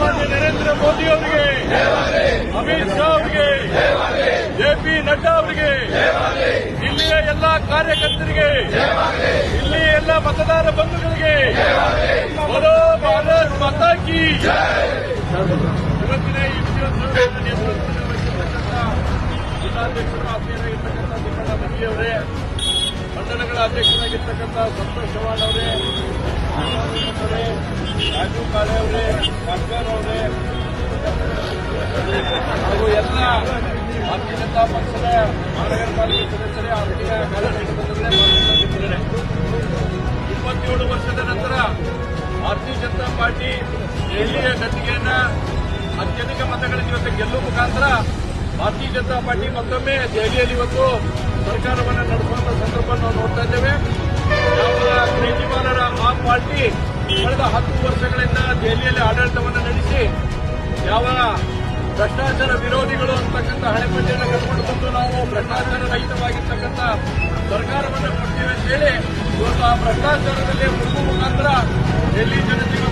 ಸನ್ಮಾನ್ಯ ನರೇಂದ್ರ ಮೋದಿ ಅವರಿಗೆ, ಅಮಿತ್ ಶಾ ಅವರಿಗೆ, ಜೆಪಿ ನಡ್ಡಾ ಅವರಿಗೆ, ಇಲ್ಲಿಯ ಎಲ್ಲ ಕಾರ್ಯಕರ್ತರಿಗೆ, ಇಲ್ಲಿ ಎಲ್ಲ ಮತದಾರ ಬಂಧುಗಳಿಗೆ ಬೋಲೋ ಭಾರತ್ ಮಾತಾ ಕಿ ಇವತ್ತಿನ ಈ ವಿಜಯೋತ್ಸವದ ನೇತೃತ್ವವನ್ನು ವಹಿಸಿರ್ತಕ್ಕಂಥ ಜಿಲ್ಲಾಧ್ಯಕ್ಷರು ಆತ್ಮೀಯರಾಗಿರ್ತಕ್ಕಂಥ ತಿಮ್ಮಣ್ಣ ಮಂಜಿ ಅವರೇ, ಮಂಡಲಗಳ ಅಧ್ಯಕ್ಷರಾಗಿರ್ತಕ್ಕಂಥ ಸಂತೋಷ್ ಚವ್ಹಾಣ್ ಅವರೇ, ರಾಜು ಕಾಳೆ ಅವರೇ, ಭಾಸ್ಕರ್ ಅವರೇ ಹಾಗೂ ಎಲ್ಲ ಭಾರತೀಯ ಜನತಾ ಪಕ್ಷದ ಮಹಾನಗರ ಪಾಲಿಕೆ ಸದಸ್ಯರೇ, ಆರ್ಥಿಕ ಕಾರ್ಯನಿರ್ವಹಿಸಿದರೆ 27 ವರ್ಷದ ನಂತರ ಭಾರತೀಯ ಜನತಾ ಪಾರ್ಟಿ ದೆಹಲಿಯ ಗದ್ದಿಗೆಯನ್ನ ಅತ್ಯಧಿಕ ಮತಗಳ ಇವತ್ತು ಗೆಲ್ಲುವ ಮುಖಾಂತರ ಭಾರತೀಯ ಜನತಾ ಪಾರ್ಟಿ ಮತ್ತೊಮ್ಮೆ ದೆಹಲಿಯಲ್ಲಿ ಇವತ್ತು ಸರ್ಕಾರವನ್ನು ನಡೆಸುವಂತ ಸಂದರ್ಭ ನಾವು ನೋಡ್ತಾ ಇದ್ದೇವೆ. ಯಾವ ಕೇಜ್ರಿವಾಲರ ಆ ಪಾರ್ಟಿ ಕಳೆದ 10 ವರ್ಷಗಳಿಂದ ದೆಹಲಿಯಲ್ಲಿ ಆಡಳಿತವನ್ನು ನಡೆಸಿ ಯಾವ ಭ್ರಷ್ಟಾಚಾರ ವಿರೋಧಿಗಳು ಅಂತಕ್ಕಂಥ ಹಣೆಪಟ್ಟಿಯನ್ನು ಕಟ್ಕೊಂಡು ಬಂದು ನಾವು ಭ್ರಷ್ಟಾಚಾರ ರಹಿತವಾಗಿರ್ತಕ್ಕಂಥ ಸರ್ಕಾರವನ್ನು ಕೊಡ್ತೀವಿ ಅಂತ ಹೇಳಿ ಇವತ್ತು ಆ ಭ್ರಷ್ಟಾಚಾರದಲ್ಲಿ ಮುಳುಗುವ ಮುಖಾಂತರ ಡೆಲ್ಲಿ ಜನತೆಗೆ